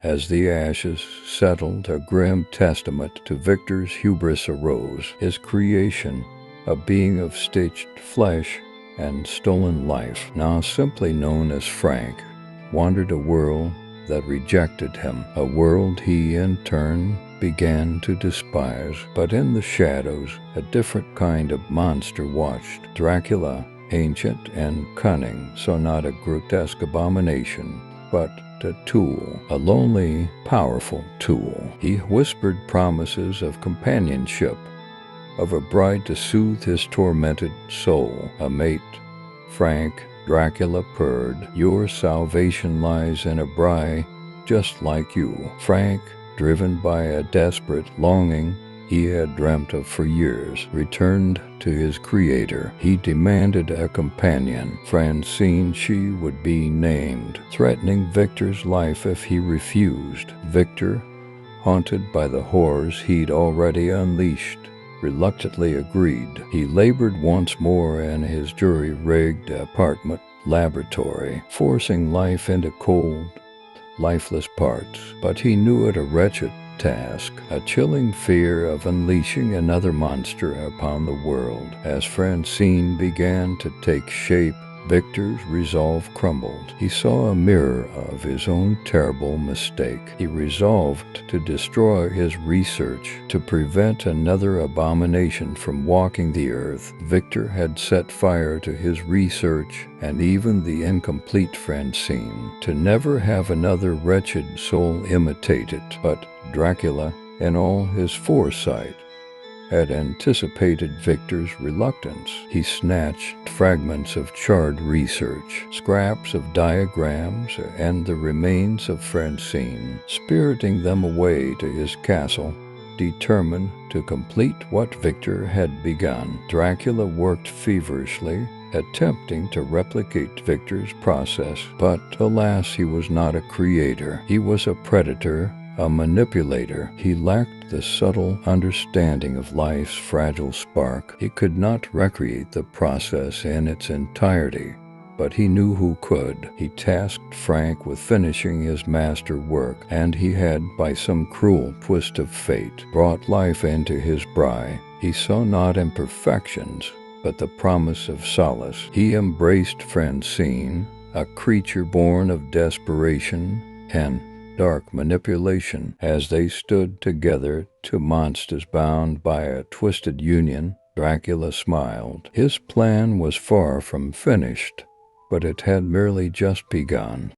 As the ashes settled, a grim testament to Victor's hubris arose. His creation, a being of stitched flesh and stolen life, now simply known as Frank, wandered a world that rejected him, a world he in turn began to despise. But in the shadows, a different kind of monster watched. Dracula, ancient and cunning, so not a grotesque abomination, but a tool, a lonely, powerful tool. He whispered promises of companionship, of a bride to soothe his tormented soul, a mate. Frank, Dracula purred, your salvation lies in a bride just like you. Frank, driven by a desperate longing he had dreamt of for years, returned to his creator. He demanded a companion. Francine, she would be named, threatening Victor's life if he refused. Victor, haunted by the horrors he'd already unleashed, reluctantly agreed. He labored once more in his jury-rigged apartment laboratory, forcing life into cold, lifeless parts. But he knew it a wretched task, a chilling fear of unleashing another monster upon the world. As Francine began to take shape, Victor's resolve crumbled. He saw a mirror of his own terrible mistake. He resolved to destroy his research, to prevent another abomination from walking the earth. Victor had set fire to his research and even the incomplete Francine, to never have another wretched soul imitate it. But Dracula, in all his foresight, had anticipated Victor's reluctance. He snatched fragments of charred research, scraps of diagrams, and the remains of Francine, spiriting them away to his castle, determined to complete what Victor had begun. Dracula worked feverishly, attempting to replicate Victor's process, but alas, he was not a creator. He was a predator, a manipulator. He lacked the subtle understanding of life's fragile spark. He could not recreate the process in its entirety, but he knew who could. He tasked Frank with finishing his master work, and he had, by some cruel twist of fate, brought life into his bride. He saw not imperfections, but the promise of solace. He embraced Francine, a creature born of desperation and dark manipulation. As they stood together, two monsters bound by a twisted union, Dracula smiled. His plan was far from finished, but it had merely just begun.